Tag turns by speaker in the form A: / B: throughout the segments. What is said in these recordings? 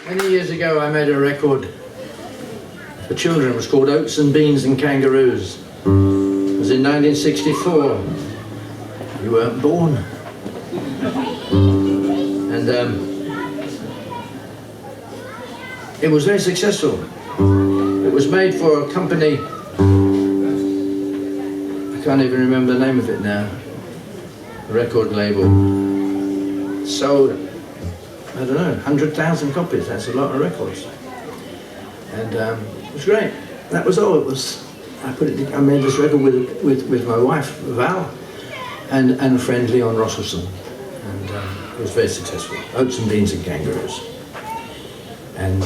A: Many years ago I made a record for children. It was called Oats and Beans and Kangaroos. It was in 1964. You weren't born. And it was very successful. It was made for a company, I can't even remember the name of it now, a record label. Sold, I don't know, 100,000 copies. That's a lot of records. And it was great. That was all it was. I made this record with my wife, Val, and a friend, Leon Rosselson. And it was very successful. Oats and Beans and Kangaroos. And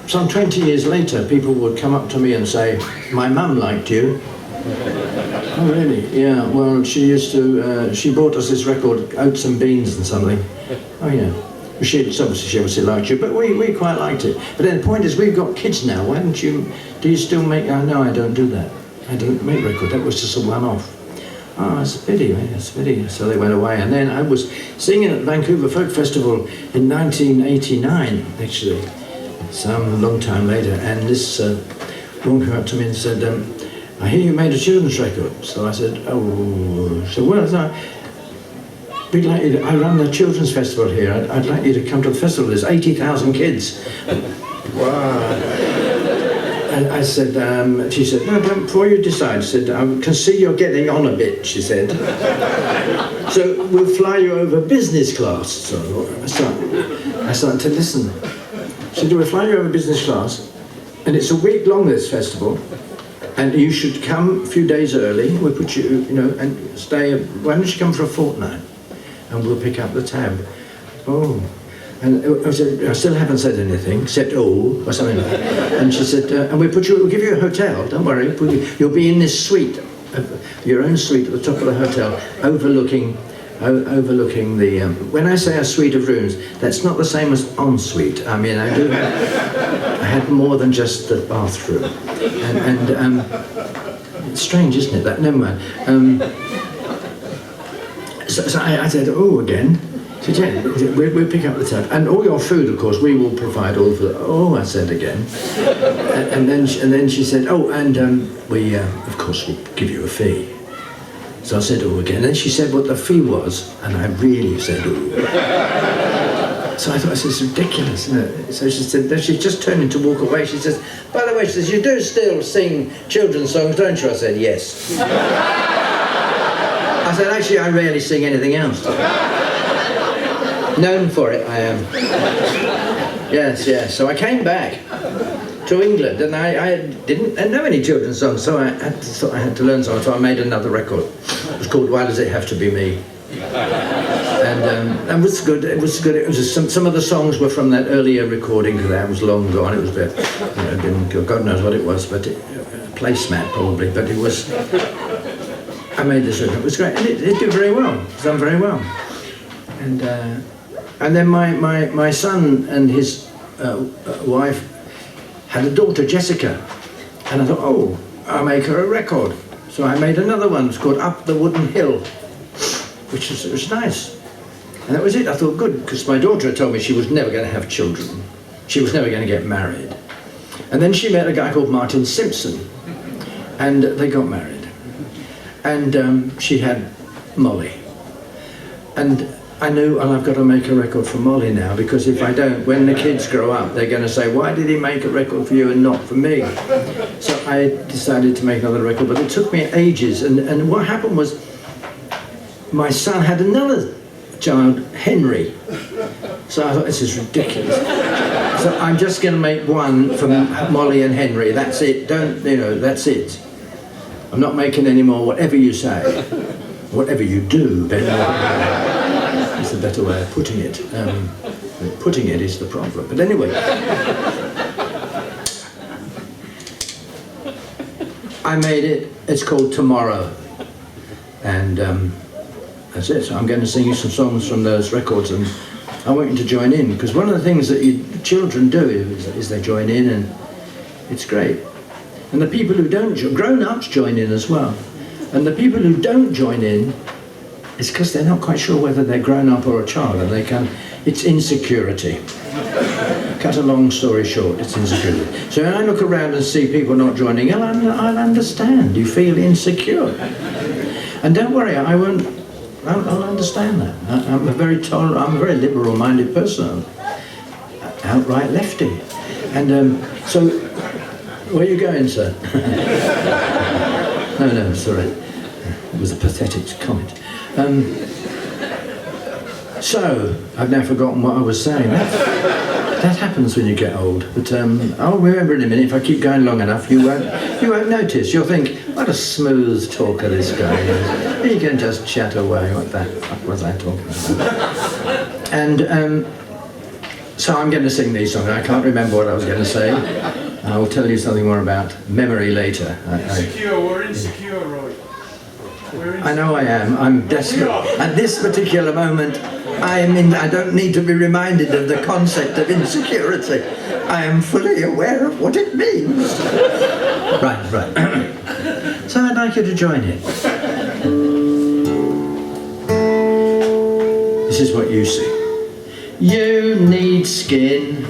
A: some 20 years later, people would come up to me and say, "My mum liked you." Oh really? Yeah, well she used to, she bought us this record, Oats and Beans and something. Oh yeah. She obviously liked you, but we quite liked it. But then the point is, we've got kids now, why don't you, do you still make, oh no, I don't do that. I don't make record, that was just a one-off. Oh, it's a pity, it's a pity. So they went away, and then I was singing at the Vancouver Folk Festival in 1989, actually, some long time later, and this woman came up to me and said, "I hear you made a children's record." So I said, "Oh," so well, we'd like you to, I run the children's festival here, I'd like you to come to the festival, there's 80,000 kids. Wow. And I said, she said, "No, before you decide," she said, "I can see you're getting on a bit," she said. "So we'll fly you over business class." So I started to listen. She said, "We'll fly you over business class, and it's a week long, this festival, and you should come a few days early. We'll put you, and stay, why don't you come for a fortnight? And we'll pick up the tab." Oh. And I said, "I still haven't said anything, except oh," or something like that. And she said, "And we'll give you a hotel, don't worry. You'll be in this suite, your own suite at the top of the hotel, overlooking the, when I say a suite of rooms, that's not the same as ensuite. I mean, I had more than just the bathroom. And it's strange, isn't it, that? Never mind. So I said, "Oh," again. She said, "Yeah, we'll pick up the tab. And all your food, of course, we will provide all for." "Oh," I said again. And then she said, "Oh, and we, of course, will give you a fee." So I said, "Oh," again. And then she said what the fee was, and I really said, "Oh." So I thought, this is ridiculous, isn't it? So she said, she just turned in to walk away. She says, "By the way," she says, "you do still sing children's songs, don't you?" I said, "Yes." I said, "Actually, I rarely sing anything else." Known for it, I am. Yes. So I came back to England, and I didn't know any children's songs, so I had to learn some. So I made another record. It was called "Why Does It Have to Be Me?" And it was good. It was good. It was just some of the songs were from that earlier recording, because that was long gone. It was a bit, God knows what it was, but placemat probably. But it was. I made this record. It was great, and it did very well. It's done very well. And then my son and his wife had a daughter, Jessica, and I thought, oh, I'll make her a record. So I made another one. It's called "Up the Wooden Hill," which was nice. And that was it. I thought, good, because my daughter had told me she was never going to have children. She was never going to get married. And then she met a guy called Martin Simpson, and they got married. And she had Molly. And I knew, well, I've got to make a record for Molly now, because if I don't, when the kids grow up, they're going to say, "Why did he make a record for you and not for me?" So I decided to make another record, but it took me ages. And what happened was, my son had another child, Henry. So I thought, this is ridiculous. So I'm just going to make one for Molly and Henry. That's it. That's it. I'm not making any more, whatever you say. Whatever you do, then is a better way of putting it. Putting it is the problem. But anyway, I made it. It's called "Tomorrow," and that's it. So I'm going to sing you some songs from those records, and I want you to join in, because one of the things that children do is they join in, and it's great. And the people who don't, grown-ups join in as well. And the people who don't join in, It's because they're not quite sure whether they're grown up or a child, and it's insecurity. Cut a long story short, it's insecurity. So when I look around and see people not joining in, I'll understand. You feel insecure. And don't worry, I'll understand that. I'm a very liberal-minded person. Outright lefty. And so, where are you going, sir? No, sorry. It was a pathetic comment. So, I've now forgotten what I was saying. That happens when you get old. But I'll remember in a minute. If I keep going long enough, you won't notice. You'll think, what a smooth talker this guy is. He can just chat away. What the fuck was I talking about? And so I'm going to sing these songs. I can't remember what I was going to say. I'll tell you something more about memory later.
B: We're insecure, Roy.
A: I know I am. I'm desperate. At this particular moment, I don't need to be reminded of the concept of insecurity. I am fully aware of what it means. Right. So I'd like you to join in. This is what you sing. You need skin,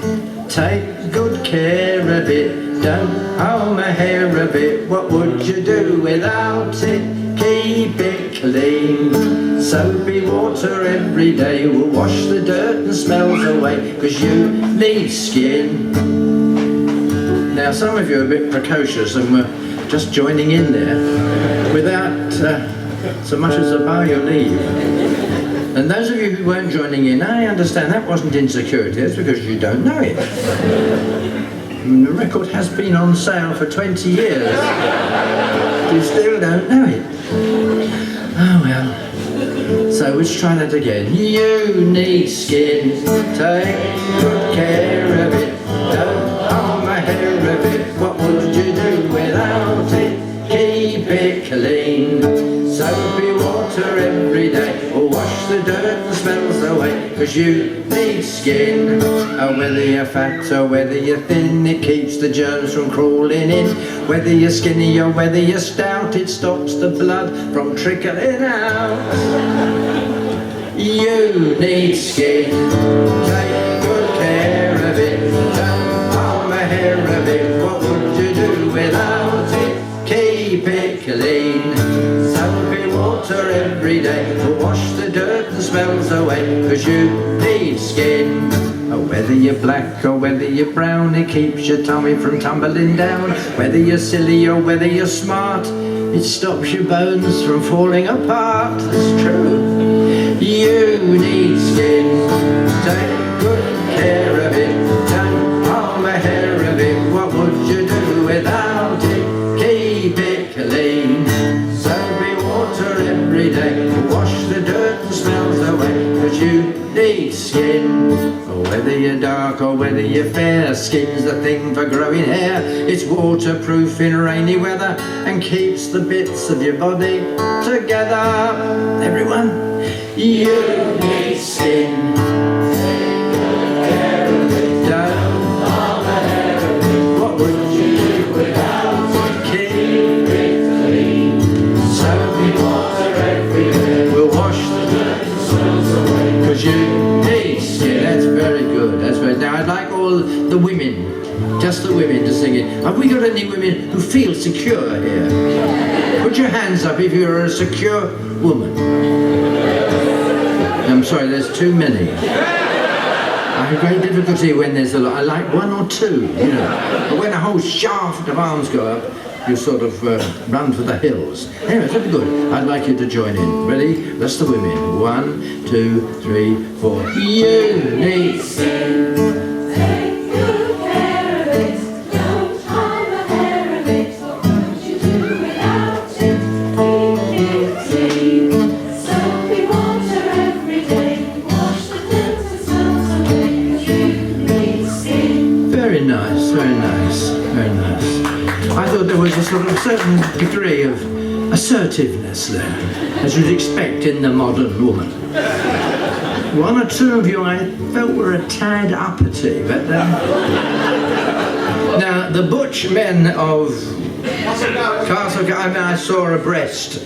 A: take good care of it. Don't harm a hair of it. What would you do without it? Keep it clean. Soapy water every day will wash the dirt and smells away, 'cause you need skin. Now some of you are a bit precocious and were just joining in there without so much as a bow your leave. And those of you who weren't joining in, I understand that wasn't insecurity, it's because you don't know it. And the record has been on sale for 20 years. You still don't know it. Oh well. So let's try that again. You need skin, take good care of it. Don't harm a hair of it. What would you do without it? Keep it clean. Soapy water every day will wash the dirt and smells away, 'cause you need skin. Oh, whether you're fat or whether you're thin, it keeps the germs from crawling in. Whether you're skinny or whether you're stout, it stops the blood from trickling out. You need skin, take good care of it. Don't harm a hair of it. What would you do without it? Keep it clean. Soapy water every day will wash the dirt and smells away, 'cause you need skin. Oh, whether you're black or whether you're brown, it keeps your tummy from tumbling down. Whether you're silly or whether you're smart, it stops your bones from falling apart. That's true. You need skin, take good care of it. Don't harm a hair of it. What would you do without it? Keep it clean. Soapy water every day, wash the dirt and smells away, 'cause you need skin. Oh, whether you're dark or whether you're fair, skin's the thing for growing hair. It's waterproof in rainy weather and keeps the bits of your body together. Everyone, you need skin. Take good care of it. Don't harm a hair of it. What would you do without it? Keep it clean. Soapy water every day will wash the dirt and smells away, 'cause you need skin. That's very good. That's very. Now I'd like all the women, just the women, to sing it. Have we got any women who feel secure here? Put your hands up if you're a secure woman. I'm sorry, there's too many. I have great difficulty when there's a lot. I like one or two, you know. But when a whole shaft of arms go up, you sort of run for the hills. Anyway, it's very good. I'd like you to join in. Ready? That's the women. 1, 2, 3, 4. You need skin.
C: Take good care of it. Don't harm a hair of it. What would you do without it? Keep it clean. Soapy water every day. Wash the dirt and smells away. You need skin.
A: Very nice, very nice, very nice. I thought there was a sort of certain degree of assertiveness there, as you'd expect in the modern woman. One or two of you I felt were a tad uppity, but now the butch men of Castle, I saw a breast.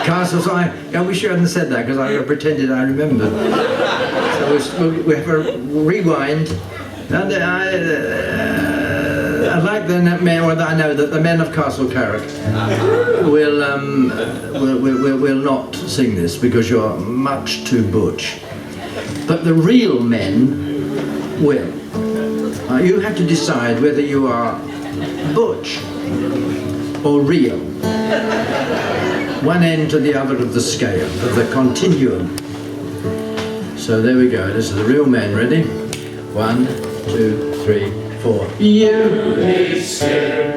A: Castle, so I wish you hadn't said that because I pretended I remembered. So we have a rewind. And I'd like the men, or I know that the men of Castle Carrock will not sing this because you're much too butch. But the real men will. You have to decide whether you are butch or real. One end to the other of the scale, of the continuum. So there we go, this is the real men, ready? 1, 2, 3, 4. You need skin,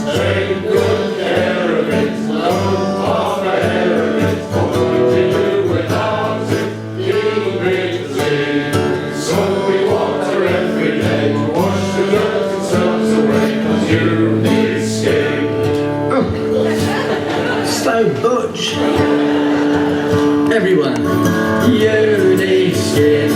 A: take good care of it, don't harm the hair of it, what would you do without it? You need clean, so we water every day, wash the dirt and cells away, 'cause you need skin. Oh, so butch. Everyone, you need skin.